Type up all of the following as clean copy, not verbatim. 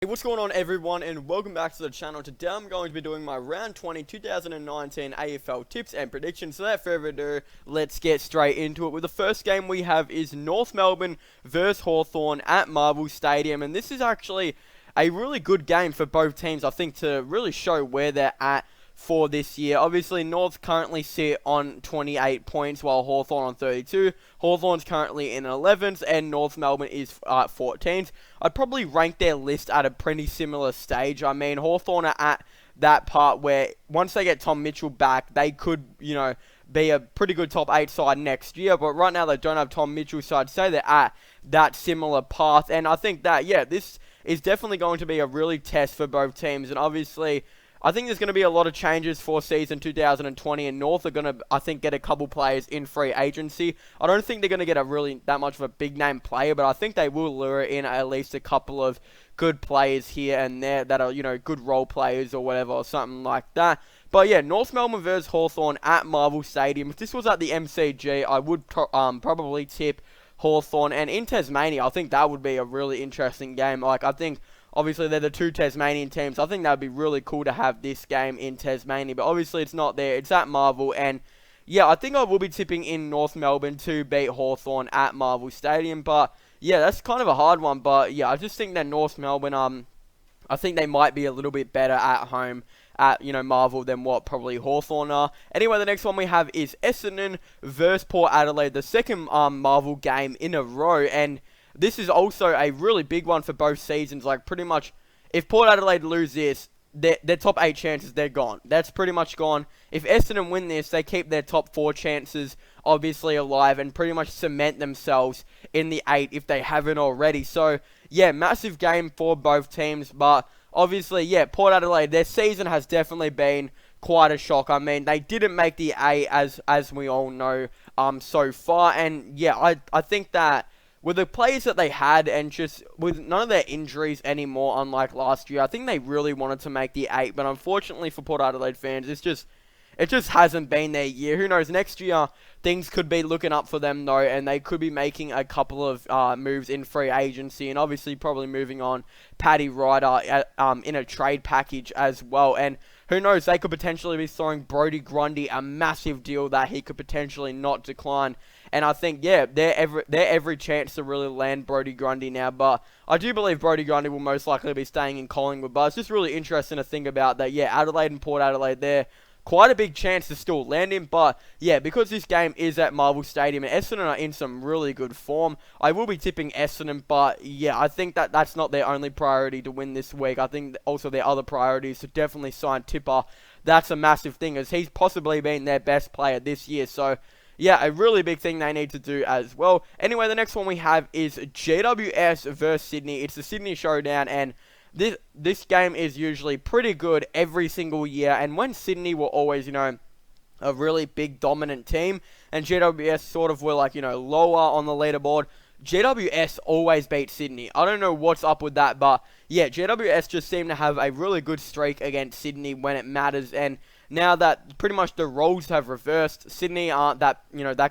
Hey, what's going on everyone, and welcome back to the channel. Today I'm going to be doing my round 20 2019 AFL tips and predictions. So without further ado, let's get straight into it. With the first game we have is North Melbourne versus Hawthorn at Marvel Stadium, and this is actually a really good game for both teams, I think, to really show where they're at for this year. Obviously, North currently sit on 28 points while Hawthorn on 32. Hawthorn's currently in 11th and North Melbourne is 14th. I'd probably rank their list at a pretty similar stage. I mean, Hawthorn are at that part where once they get Tom Mitchell back, they could, be a pretty good top 8 side next year. But right now they don't have Tom Mitchell, so I'd say they're at that similar path. And I think that, this is definitely going to be a really test for both teams. And obviously, I think there's going to be a lot of changes for season 2020, and North are going to, I think, get a couple players in free agency. I don't think they're going to get that much of a big name player, but I think they will lure in at least a couple of good players here and there that are, good role players or whatever, or something like that. But yeah, North Melbourne versus Hawthorn at Marvel Stadium. If this was at the MCG, I would probably tip Hawthorn. And in Tasmania, I think that would be a really interesting game. I think obviously, they're the two Tasmanian teams. I think that would be really cool to have this game in Tasmania. But obviously, it's not there. It's at Marvel. And yeah, I think I will be tipping in North Melbourne to beat Hawthorn at Marvel Stadium. But yeah, that's kind of a hard one. But yeah, I just think that North Melbourne, I think they might be a little bit better at home at, Marvel than what probably Hawthorn are. Anyway, the next one we have is Essendon versus Port Adelaide, the second Marvel game in a row. And this is also a really big one for both seasons. Like, pretty much, if Port Adelaide lose this, their top 8 chances, they're gone. That's pretty much gone. If Essendon win this, they keep their top 4 chances, obviously, alive and pretty much cement themselves in the 8 if they haven't already. So, yeah, massive game for both teams. But, obviously, yeah, Port Adelaide, their season has definitely been quite a shock. I mean, they didn't make the 8, as we all know, so far. And, yeah, I think that with the players that they had and just with none of their injuries anymore, unlike last year, I think they really wanted to make the 8. But unfortunately for Port Adelaide fans, it just hasn't been their year. Who knows? Next year, things could be looking up for them, though, and they could be making a couple of moves in free agency and obviously probably moving on Paddy Ryder in a trade package as well. And who knows? They could potentially be throwing Brodie Grundy a massive deal that he could potentially not decline. And I think, yeah, they're every chance to really land Brodie Grundy now. But I do believe Brodie Grundy will most likely be staying in Collingwood. But it's just really interesting to think about that. Yeah, Adelaide and Port Adelaide, they're quite a big chance to still land him. But yeah, because this game is at Marvel Stadium and Essendon are in some really good form, I will be tipping Essendon. But yeah, I think that's not their only priority to win this week. I think also their other priority is to definitely sign Tipper. That's a massive thing, as he's possibly been their best player this year. So yeah, a really big thing they need to do as well. Anyway, the next one we have is GWS versus Sydney. It's the Sydney Showdown, and this game is usually pretty good every single year. And when Sydney were always, a really big dominant team, and GWS sort of were like, lower on the leaderboard, GWS always beat Sydney. I don't know what's up with that, but yeah, GWS just seem to have a really good streak against Sydney when it matters. And now that pretty much the roles have reversed, Sydney aren't that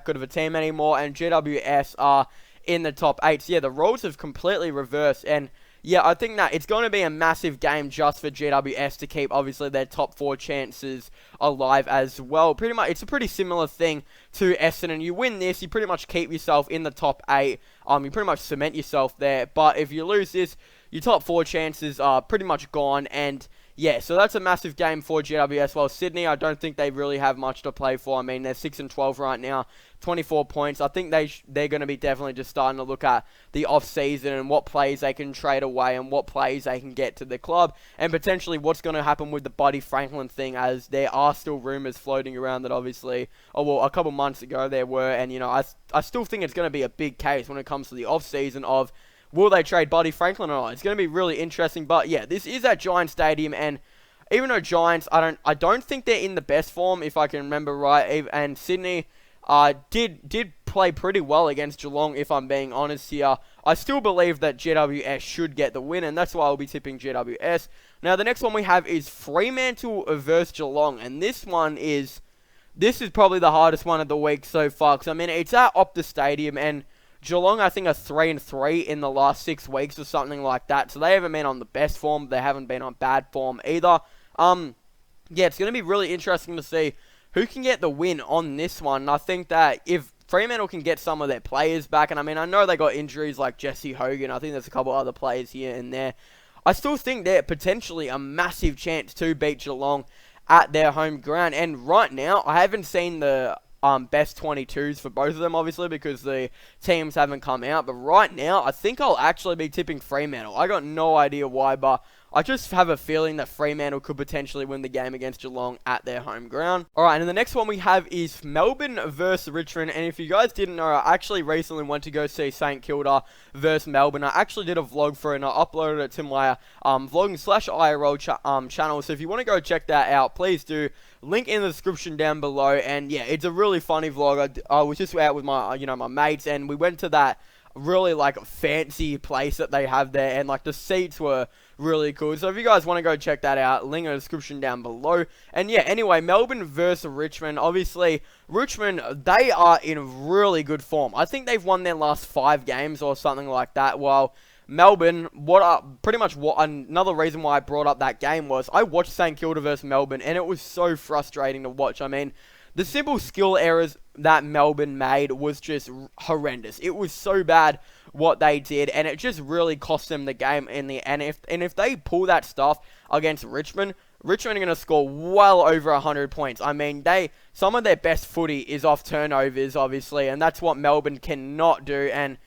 good of a team anymore, and GWS are in the top 8. So yeah, the roles have completely reversed, and yeah, I think that it's going to be a massive game just for GWS to keep, obviously, their top 4 chances alive as well. Pretty much, it's a pretty similar thing to Essendon. You win this, you pretty much keep yourself in the top 8. You pretty much cement yourself there. But if you lose this, your top 4 chances are pretty much gone. And yeah, so that's a massive game for GWS. While Sydney, I don't think they really have much to play for. I mean, they're 6-12 right now, 24 points. I think they're going to be definitely just starting to look at the off-season and what players they can trade away and what players they can get to the club, and potentially what's going to happen with the Buddy Franklin thing, as there are still rumours floating around that obviously, a couple months ago there were, and I still think it's going to be a big case when it comes to the off-season of will they trade Buddy Franklin or not? It's going to be really interesting. But yeah, this is at Giants Stadium, and even though Giants, I don't think they're in the best form, if I can remember right. And Sydney did play pretty well against Geelong, if I'm being honest here. I still believe that GWS should get the win, and that's why I'll be tipping GWS. Now, the next one we have is Fremantle versus Geelong, and this is probably the hardest one of the week so far, because I mean, it's at Optus Stadium, and Geelong, I think, are 3-3 in the last 6 weeks or something like that. So they haven't been on the best form. They haven't been on bad form either. Yeah, it's going to be really interesting to see who can get the win on this one. And I think that if Fremantle can get some of their players back, and I mean, I know they got injuries like Jesse Hogan. I think there's a couple other players here and there. I still think they're potentially a massive chance to beat Geelong at their home ground. And right now, I haven't seen the best 22s for both of them, obviously, because the teams haven't come out. But right now, I think I'll actually be tipping Fremantle. I got no idea why, but I just have a feeling that Fremantle could potentially win the game against Geelong at their home ground. Alright, and the next one we have is Melbourne versus Richmond. And if you guys didn't know, I actually recently went to go see St Kilda versus Melbourne. I actually did a vlog for it, and I uploaded it to my vlogging/IRL channel. So if you want to go check that out, please do. Link in the description down below. And yeah, it's a really funny vlog. I was just out with my, my mates, and we went to that really fancy place that they have there, and the seats were really cool. So if you guys want to go check that out, link in the description down below. And yeah, anyway, Melbourne versus Richmond. Obviously, Richmond, they are in really good form. I think they've won their last 5 games or something like that, while Melbourne, another reason why I brought up that game was I watched St Kilda versus Melbourne, and it was so frustrating to watch. I mean, the simple skill errors that Melbourne made was just horrendous. It was so bad what they did, and it just really cost them the game in the end. If they pull that stuff against Richmond are going to score well over 100 points. I mean, some of their best footy is off turnovers, obviously, and that's what Melbourne cannot do. And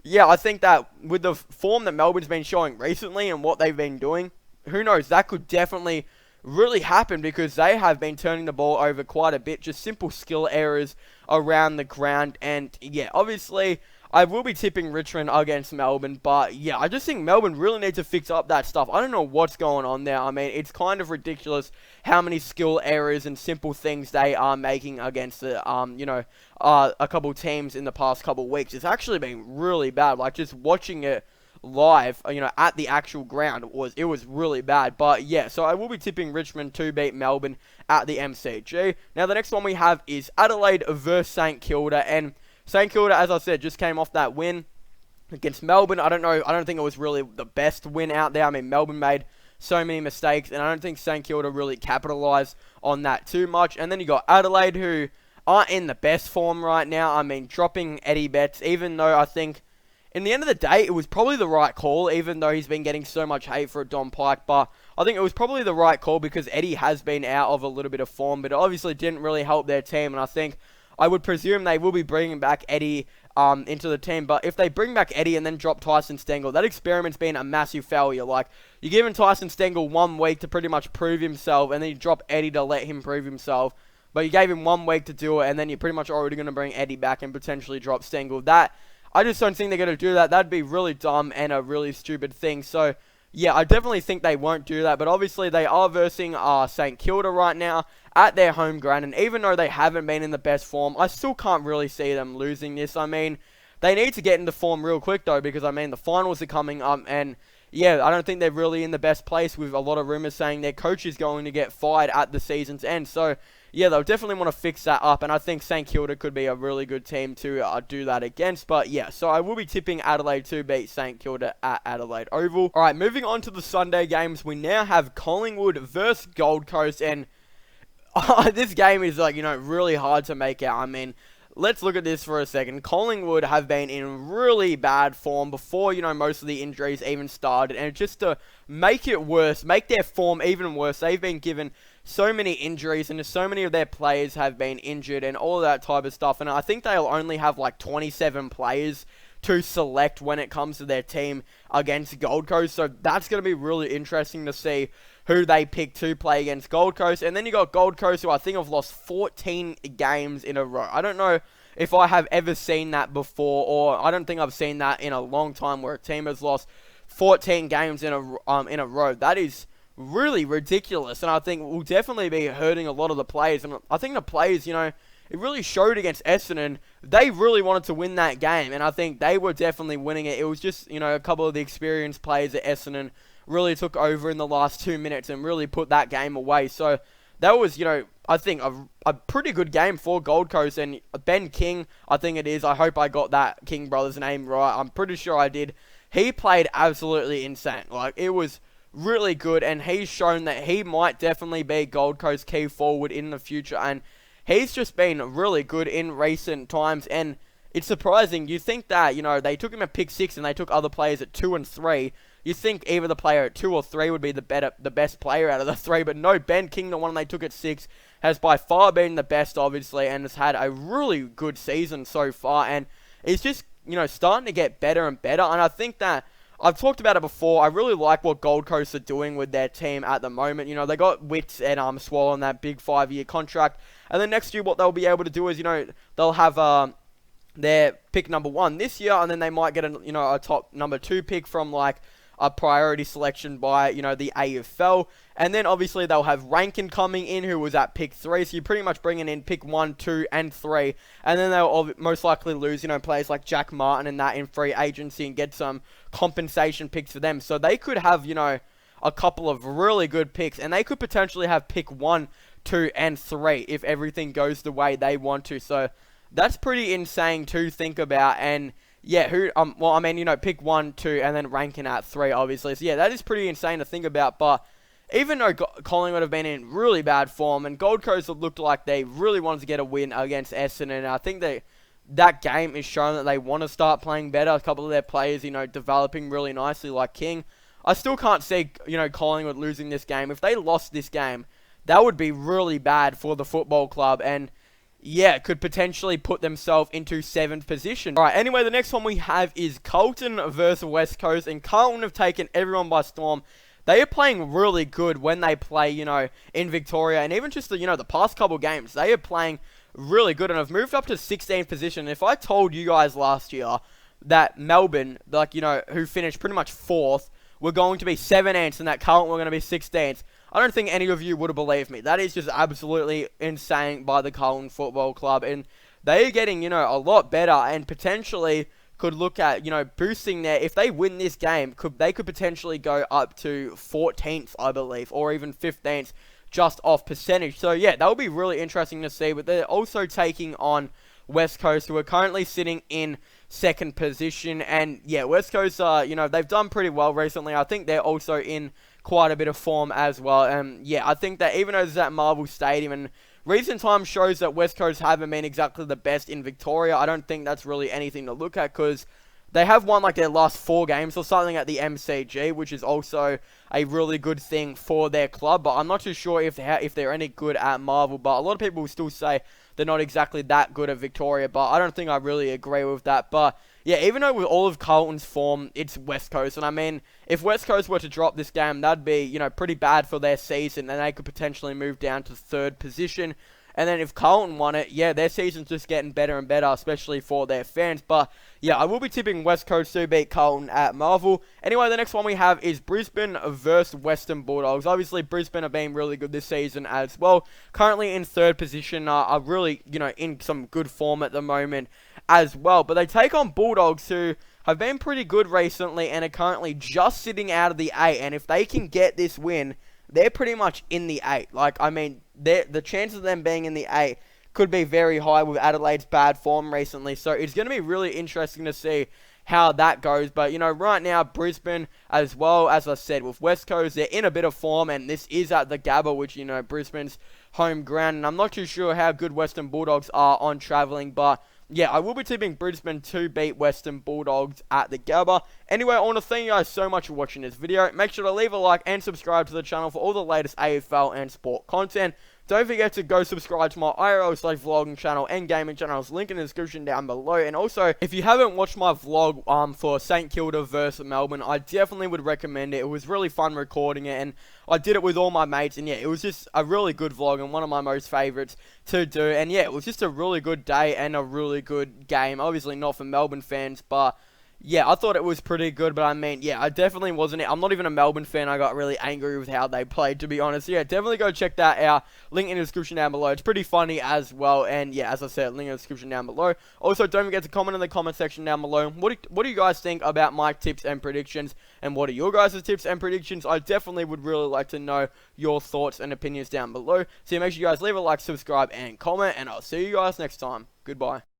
yeah, I think that with the form that Melbourne's been showing recently and what they've been doing, who knows, that could definitely really happen, because they have been turning the ball over quite a bit. Just simple skill errors around the ground. And yeah, obviously I will be tipping Richmond against Melbourne, but yeah, I just think Melbourne really need to fix up that stuff. I don't know what's going on there. I mean, it's kind of ridiculous how many skill errors and simple things they are making against the a couple teams in the past couple of weeks. It's actually been really bad. Just watching it live, at the actual ground, it was really bad. But yeah, so I will be tipping Richmond to beat Melbourne at the MCG. Now the next one we have is Adelaide versus St Kilda, and St Kilda, as I said, just came off that win against Melbourne. I don't think it was really the best win out there. I mean, Melbourne made so many mistakes, and I don't think St Kilda really capitalised on that too much. And then you got Adelaide, who aren't in the best form right now. I mean, dropping Eddie Betts, even though I think in the end of the day, it was probably the right call, even though he's been getting so much hate for Don Pike. But I think it was probably the right call, because Eddie has been out of a little bit of form, but it obviously didn't really help their team. And I would presume they will be bringing back Eddie into the team. But if they bring back Eddie and then drop Tyson Stengel, that experiment's been a massive failure. You're giving Tyson Stengel 1 week to pretty much prove himself, and then you drop Eddie to let him prove himself. But you gave him 1 week to do it, and then you're pretty much already going to bring Eddie back and potentially drop Stengel. I just don't think they're going to do that. That'd be really dumb and a really stupid thing. So yeah, I definitely think they won't do that. But obviously they are versing St Kilda right now at their home ground. And even though they haven't been in the best form, I still can't really see them losing this. I mean, they need to get into form real quick though, because I mean, the finals are coming up, and yeah, I don't think they're really in the best place, with a lot of rumours saying their coach is going to get fired at the season's end. So yeah, they'll definitely want to fix that up, and I think St Kilda could be a really good team to do that against. But yeah, so I will be tipping Adelaide to beat St Kilda at Adelaide Oval. Alright, moving on to the Sunday games, we now have Collingwood versus Gold Coast, and this game is really hard to make out. I mean, let's look at this for a second. Collingwood have been in really bad form before, most of the injuries even started. And just to make it worse, make their form even worse, they've been given so many injuries, and so many of their players have been injured and all of that type of stuff. And I think they'll only have 27 players to select when it comes to their team against Gold Coast. So that's going to be really interesting to see who they pick to play against Gold Coast. And then you got Gold Coast, who I think have lost 14 games in a row. I don't know if I have ever seen that before, or I don't think I've seen that in a long time, where a team has lost 14 games in a row. That is really ridiculous, and I think will definitely be hurting a lot of the players. And I think the players, it really showed against Essendon. They really wanted to win that game, and I think they were definitely winning it. It was just, a couple of the experienced players at Essendon really took over in the last 2 minutes and really put that game away. So that was, I think a pretty good game for Gold Coast. And Ben King, I think it is. I hope I got that King brother's name right. I'm pretty sure I did. He played absolutely insane. Like, it was really good, and he's shown that he might definitely be Gold Coast key forward in the future, and he's just been really good in recent times. And it's surprising. You think that, they took him at pick 6 and they took other players at 2 and 3. You think either the player at 2 or 3 would be the best player out of the 3, but no, Ben King, the one they took at 6, has by far been the best, obviously, and has had a really good season so far, and it's just, starting to get better and better. And I think that I've talked about it before. I really like what Gold Coast are doing with their team at the moment. They got Witts and Swallow on that big 5-year contract, and then next year what they'll be able to do is, they'll have their pick number 1 this year, and then they might get a top number 2 pick from like a priority selection by, the AFL. And then obviously they'll have Rankin coming in, who was at pick 3. So you're pretty much bringing in pick 1, 2, and 3. And then they'll most likely lose, players like Jack Martin and that in free agency and get some compensation picks for them. So they could have, a couple of really good picks. And they could potentially have pick 1, 2, and 3 if everything goes the way they want to. So that's pretty insane to think about. And yeah, pick 1, 2, and then Rankin at 3, obviously. So yeah, that is pretty insane to think about. But even though Collingwood have been in really bad form, and Gold Coast looked like they really wanted to get a win against Essendon, and I think that game is showing that they want to start playing better. A couple of their players, developing really nicely, like King. I still can't see, Collingwood losing this game. If they lost this game, that would be really bad for the football club, and yeah, could potentially put themselves into 7th position. Alright, anyway, the next one we have is Carlton versus West Coast, and Carlton have taken everyone by storm. They are playing really good when they play, in Victoria, and even just the past couple games, they are playing really good and have moved up to 16th position. If I told you guys last year that Melbourne, who finished pretty much 4th, were going to be 17th and that Carlton were going to be 16th, I don't think any of you would have believed me. That is just absolutely insane by the Collingwood Football Club. And they are getting, a lot better and potentially could look at, boosting their... If they win this game, they could potentially go up to 14th, I believe, or even 15th, just off percentage. So, yeah, that would be really interesting to see. But they're also taking on West Coast, who are currently sitting in 2nd position. And, yeah, West Coast are, they've done pretty well recently. I think they're also in quite a bit of form as well. And yeah, I think that even though it's at Marvel Stadium, and recent time shows that West Coast haven't been exactly the best in Victoria, I don't think that's really anything to look at, because they have won like their last 4 games or something at the MCG, which is also a really good thing for their club. But I'm not too sure if they're any good at Marvel. But a lot of people will still say they're not exactly that good at Victoria, but I don't think I really agree with that. But yeah, even though with all of Carlton's form, it's West Coast. And I mean, if West Coast were to drop this game, that'd be, pretty bad for their season, and they could potentially move down to 3rd position. And then if Carlton won it, yeah, their season's just getting better and better, especially for their fans. But yeah, I will be tipping West Coast to beat Carlton at Marvel. Anyway, the next one we have is Brisbane versus Western Bulldogs. Obviously, Brisbane have been really good this season as well. Currently in 3rd position, are really, in some good form at the moment as well. But they take on Bulldogs, who have been pretty good recently and are currently just sitting out of the 8. And if they can get this win, they're pretty much in the 8. Like, I mean, the chances of them being in the 8 could be very high with Adelaide's bad form recently. So it's going to be really interesting to see how that goes. But, right now, Brisbane, as well, as I said, with West Coast, they're in a bit of form. And this is at the Gabba, which, Brisbane's home ground. And I'm not too sure how good Western Bulldogs are on travelling, but yeah, I will be tipping Brisbane to beat Western Bulldogs at the Gabba. Anyway, I want to thank you guys so much for watching this video. Make sure to leave a like and subscribe to the channel for all the latest AFL and sport content. Don't forget to go subscribe to my IRL/vlogging channel and gaming channels, link in the description down below. And also, if you haven't watched my vlog for St Kilda versus Melbourne, I definitely would recommend it. It was really fun recording it, and I did it with all my mates, and yeah, it was just a really good vlog and one of my most favourites to do. And yeah, it was just a really good day and a really good game. Obviously not for Melbourne fans, but Yeah, I thought it was pretty good, but I mean, yeah, I definitely wasn't. I'm not even a Melbourne fan. I got really angry with how they played, to be honest. Yeah, definitely go check that out. Link in the description down below. It's pretty funny as well. And yeah, as I said, link in the description down below. Also, don't forget to comment in the comment section down below. What do you guys think about my tips and predictions? And what are your guys' tips and predictions? I definitely would really like to know your thoughts and opinions down below. So yeah, make sure you guys leave a like, subscribe, and comment. And I'll see you guys next time. Goodbye.